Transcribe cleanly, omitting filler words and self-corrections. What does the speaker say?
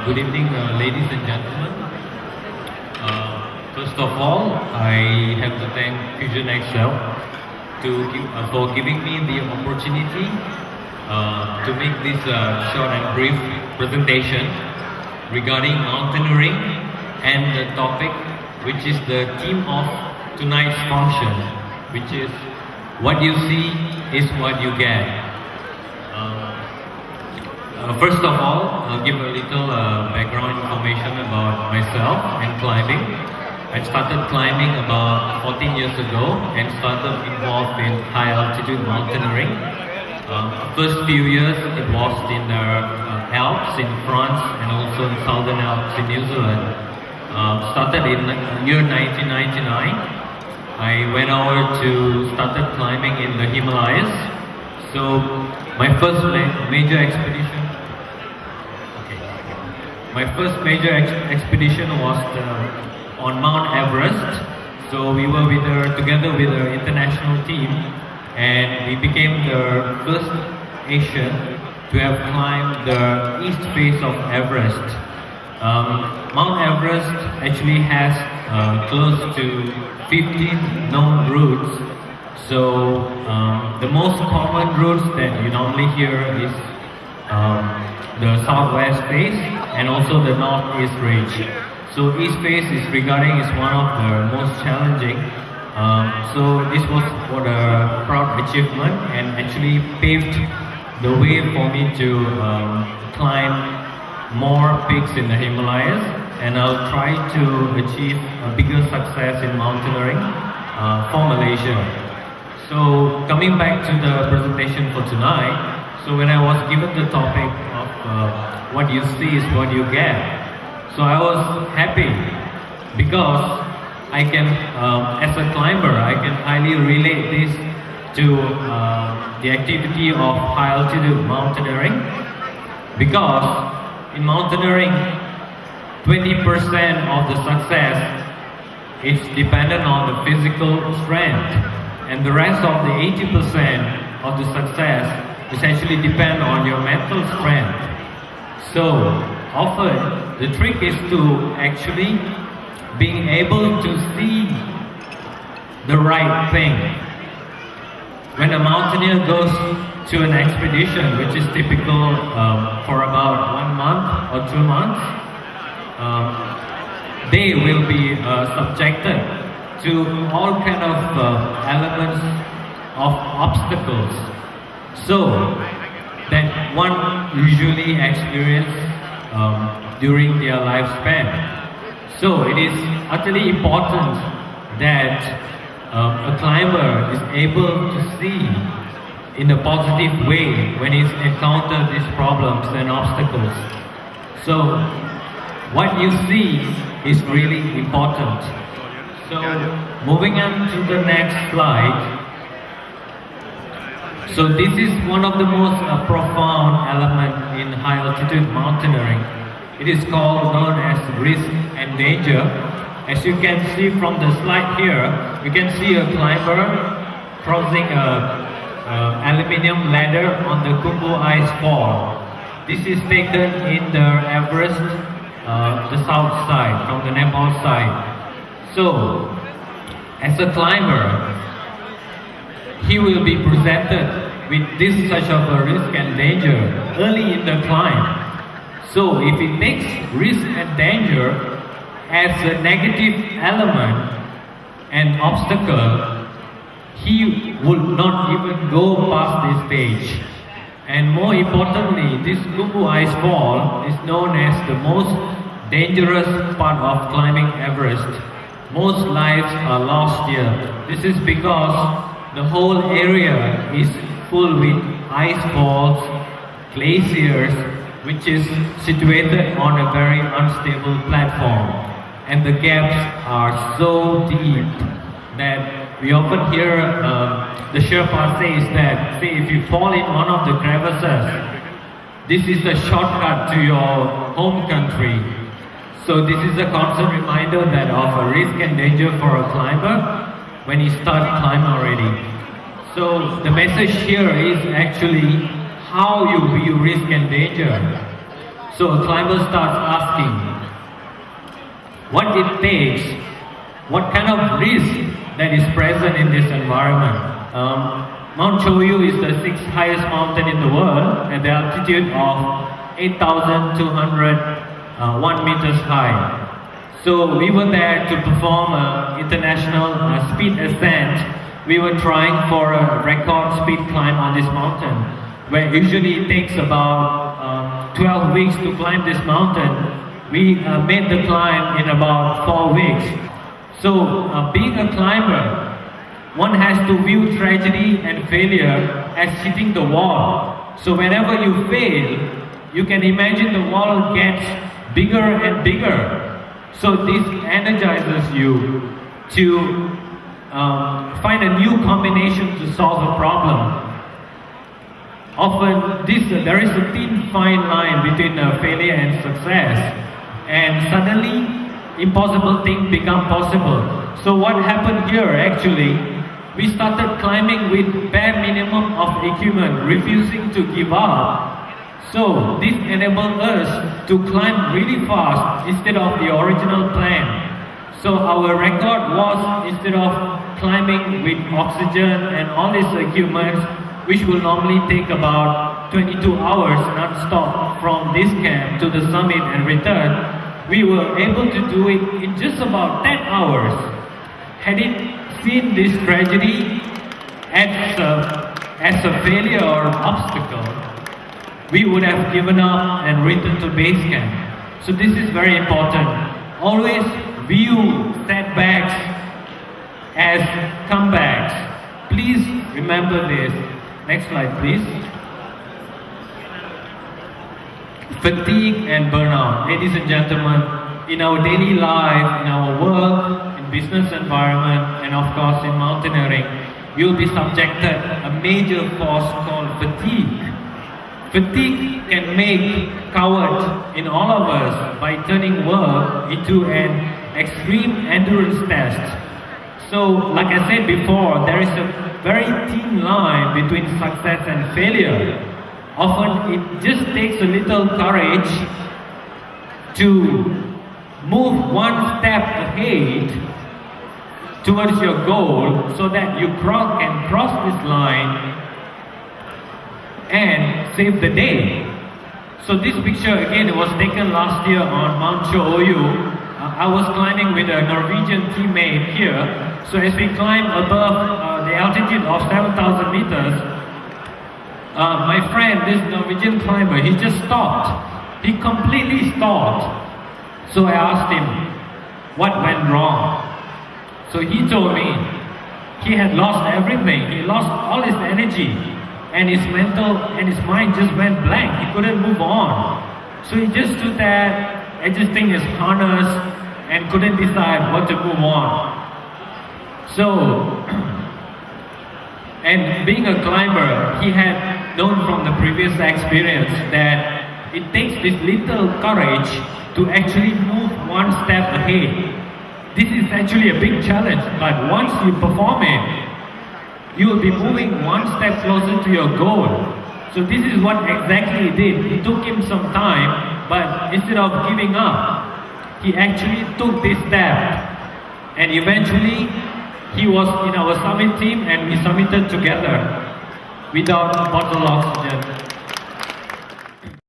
Good evening, ladies and gentlemen. First of all, I have to thank FusionExcel for giving me the opportunity to make this short and brief presentation regarding mountaineering and the topic which is the theme of tonight's function, which is what you see is what you get. First of all, I'll give a little background information about myself and climbing. I started climbing about 14 years ago and started involved in high altitude mountaineering. First few years it was in the Alps in France and also in Southern Alps in New Zealand. Started in year 1999. I went over to started climbing in the Himalayas. So my first major expedition. My first major expedition was on Mount Everest. So we were together with the international team, and we became the first Asian to have climbed the east face of Everest. Mount Everest actually has close to 15 known routes. So the most common routes that you normally hear is the southwest face and also the northeast ridge. So east face is regarding is one of the most challenging. So this was what a proud achievement and actually paved the way for me to climb more peaks in the Himalayas, and I'll try to achieve a bigger success in mountaineering for Malaysia. So coming back to the presentation for tonight, so when I was given the topic of what you see is what you get, so I was happy because I can, as a climber, I can highly relate this to the activity of high altitude mountaineering, because in mountaineering, 20% of the success is dependent on the physical strength, and the rest of the 80% of the success essentially depend on your mental strength. So often the trick is to actually being able to see the right thing. When a mountaineer goes to an expedition, which is typical for about 1 month or 2 months, they will be subjected to all kind of elements of obstacles. So that one usually experience during their lifespan. So it is utterly important that a climber is able to see in a positive way when he's encountered these problems and obstacles. So what you see is really important. So moving on to the next slide. So this is one of the most profound elements in high altitude mountaineering. It is known as risk and danger. As you can see from the slide here, you can see a climber crossing a aluminium ladder on the Khumbu ice fall. This is taken in the Everest, the south side, from the Nepal side. So, as a climber, he will be presented with this such of a risk and danger early in the climb. So if he takes risk and danger as a negative element and obstacle, he would not even go past this stage. And more importantly, this Khumbu ice fall is known as the most dangerous part of climbing Everest. Most lives are lost here. This is because the whole area is full with ice falls, glaciers, which is situated on a very unstable platform. And the gaps are so deep that we often hear the Sherpa says that, say, if you fall in one of the crevices, this is a shortcut to your home country. So this is a constant reminder that of a risk and danger for a climber when he starts climbing already. So the message here is actually how you view risk and danger. So a climber starts asking what it takes, what kind of risk that is present in this environment. Mount Choyu is the 6th highest mountain in the world at the altitude of 8,201 meters high. So we were there to perform an international speed ascent. We were trying for a record speed climb on this mountain, where usually it takes about 12 weeks to climb this mountain. We made the climb in about 4 weeks. So being a climber, one has to view tragedy and failure as hitting the wall. So whenever you fail, you can imagine the wall gets bigger and bigger. So this energizes you to find a new combination to solve a problem. Often there is a thin fine line between failure and success, and suddenly impossible things become possible. So what happened here actually, we started climbing with bare minimum of equipment, refusing to give up. So this enabled us to climb really fast instead of the original plan. So our record was, instead of climbing with oxygen and all these equipment, which will normally take about 22 hours non-stop from this camp to the summit and return, we were able to do it in just about 10 hours. Had it seen this tragedy as a failure or obstacle, we would have given up and returned to base camp. So this is very important. Always view setbacks as comebacks. Please remember this. Next slide, please. Fatigue and burnout. Ladies and gentlemen, in our daily life, in our work, in business environment, and of course in mountaineering, you'll be subjected a major force called fatigue. Fatigue can make cowards in all of us by turning work into an extreme endurance test. So, like I said before, there is a very thin line between success and failure. Often it just takes a little courage to move one step ahead towards your goal so that you can cross this line and save the day. So this picture again was taken last year on Mount Choyu. I was climbing with a Norwegian teammate here. So as we climb above the altitude of 7,000 meters, my friend, this Norwegian climber, he just stopped. He completely stopped. So I asked him, what went wrong? So he told me he had lost everything. He lost all his energy. And his mental and his mind just went blank. He couldn't move on. So he just stood there, adjusting his harness, and couldn't decide what to move on. So, and being a climber, he had known from the previous experience that it takes this little courage to actually move one step ahead. This is actually a big challenge, but once you perform it, you will be moving one step closer to your goal. So this is what exactly he did. It took him some time, but instead of giving up, he actually took this step. And eventually, he was in our summit team and we summited together without bottled oxygen.